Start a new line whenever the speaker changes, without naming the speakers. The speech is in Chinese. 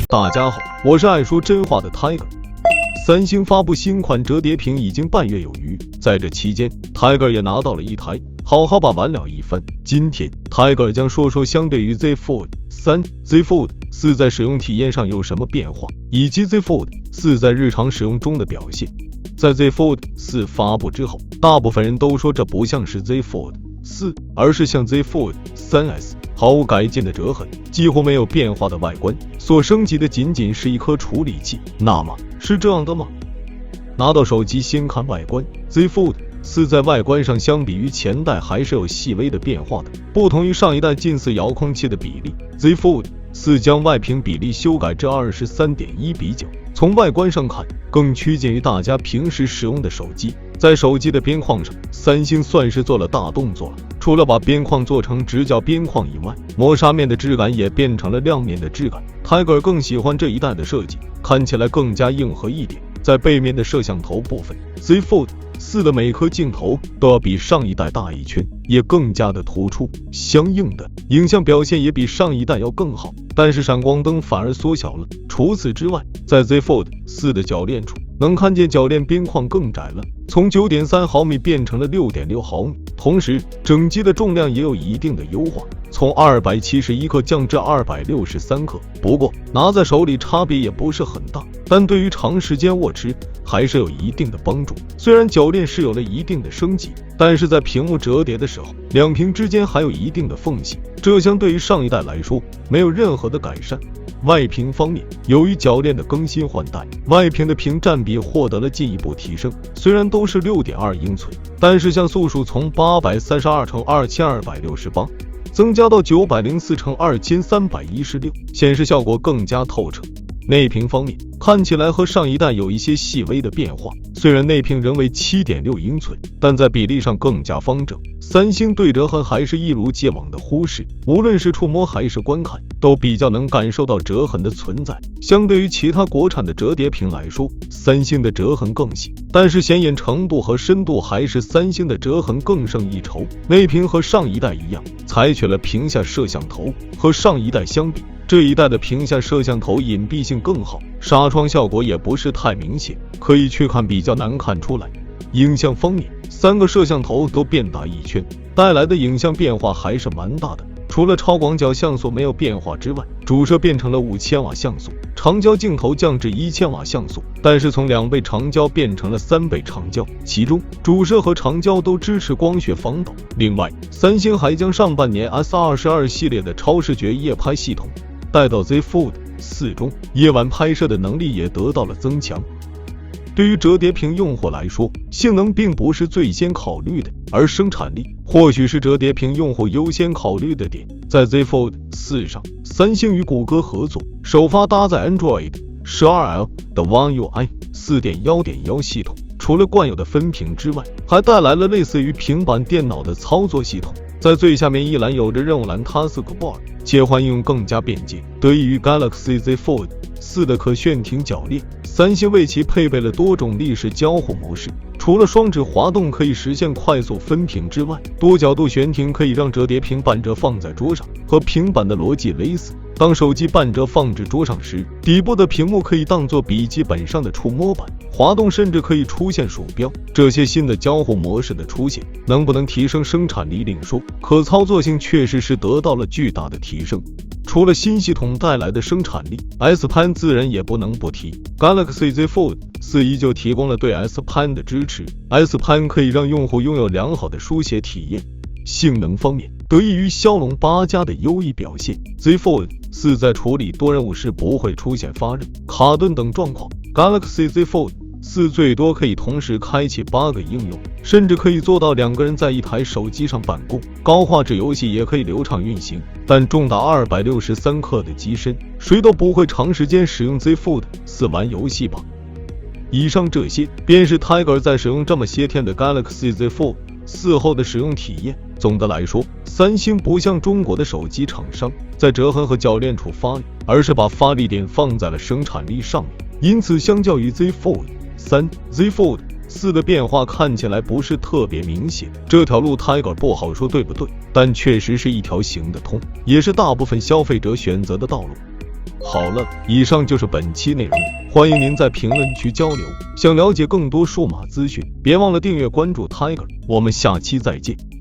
大家好，我是爱说真话的 Tiger。三星发布新款折叠屏已经半月有余，在这期间 ，Tiger 也拿到了一台，好好把玩了一番。今天 Tiger 将说说相对于 Z Fold 3、Z Fold 4在使用体验上有什么变化，以及 Z Fold 4在日常使用中的表现。在 Z Fold 4发布之后，大部分人都说这不像是 Z Fold 4，而是像 Z Fold 3S。毫无改进的折痕，几乎没有变化的外观，所升级的仅仅是一颗处理器。那么是这样的吗？拿到手机先看外观 ，Z Fold 4在外观上相比于前代还是有细微的变化的。不同于上一代近似遥控器的比例 ，Z Fold 4将外屏比例修改至23.1:9。从外观上看，更趋近于大家平时使用的手机。在手机的边框上，三星算是做了大动作了。除了把边框做成直角边框以外，磨砂面的质感也变成了亮面的质感。Tiger 更喜欢这一代的设计，看起来更加硬核一点。在背面的摄像头部分 ，Z Fold 4的每颗镜头都要比上一代大一圈，也更加的突出，相应的影像表现也比上一代要更好，但是闪光灯反而缩小了。除此之外，在 Z Fold 4的铰链处，能看见铰链边框更窄了，从 9.3 毫米变成了 6.6 毫米，同时整机的重量也有一定的优化，从271克降至263克。不过拿在手里差别也不是很大，但对于长时间握持还是有一定的帮助。虽然铰链是有了一定的升级，但是在屏幕折叠的时候，两屏之间还有一定的缝隙，这相对于上一代来说没有任何的改善。外屏方面，由于铰链的更新换代，外屏的屏占比获得了进一步提升。虽然都是 6.2 英寸，但是像素数从 832×2268 增加到 904×2316，显示效果更加透彻。内屏方面，看起来和上一代有一些细微的变化，虽然内屏仍为 7.6 英寸，但在比例上更加方正。三星对折痕还是一如既往的忽视，无论是触摸还是观看，都比较能感受到折痕的存在。相对于其他国产的折叠屏来说，三星的折痕更细，但是显眼程度和深度还是三星的折痕更胜一筹。内屏和上一代一样，采取了屏下摄像头，和上一代相比，这一代的屏下摄像头隐蔽性更好，纱窗效果也不是太明显，可以去看比较难看出来。影像方面，3个摄像头都变大一圈，带来的影像变化还是蛮大的。除了超广角像素没有变化之外，主摄变成了5000瓦像素，长焦镜头降至1000瓦像素，但是从2倍长焦变成了3倍长焦，其中主摄和长焦都支持光学防抖。另外，三星还将上半年 S22 系列的超视觉夜拍系统带到 Z Fold 4中，夜晚拍摄的能力也得到了增强。对于折叠屏用户来说，性能并不是最先考虑的，而生产力或许是折叠屏用户优先考虑的点。在 Z Fold 4上，三星与谷歌合作，首发搭载 Android 12L 的 One UI 4.1.1 系统，除了惯有的分屏之外，还带来了类似于平板电脑的操作系统。在最下面一栏有着任务栏 Taskbar， 切换应用更加便捷。得益于 Galaxy Z Fold 4的可旋停铰链，三星为其配备了多种立式交互模式。除了双指滑动可以实现快速分屏之外，多角度悬停可以让折叠屏半折放在桌上，和平板的逻辑类似。当手机半折放置桌上时，底部的屏幕可以当作笔记本上的触摸板，滑动甚至可以出现鼠标。这些新的交互模式的出现，能不能提升生产力另说，可操作性确实是得到了巨大的提升。除了新系统带来的生产力， S Pen 自然也不能不提。 Galaxy Z Fold 4依旧提供了对 S Pen 的支持， S Pen 可以让用户拥有良好的书写体验。性能方面，得益于骁龙8加的优异表现， Z Fold 4在处理多任务时不会出现发热、卡顿等状况。 Galaxy Z Fold 4最多可以同时开启8个应用，甚至可以做到2个人在一台手机上办公，高画质游戏也可以流畅运行。但重达263克的机身，谁都不会长时间使用 Z Fold 4玩游戏吧。以上这些便是 Tiger 在使用这么些天的 Galaxy Z Fold 4后的使用体验。总的来说，三星不像中国的手机厂商在折痕和铰链处发力，而是把发力点放在了生产力上面。因此相较于 Z Fold 3、Z Fold 4的变化看起来不是特别明显，这条路 Tiger 不好说对不对，但确实是一条行得通，也是大部分消费者选择的道路。好了，以上就是本期内容，欢迎您在评论区交流。想了解更多数码资讯，别忘了订阅关注 Tiger，我们下期再见。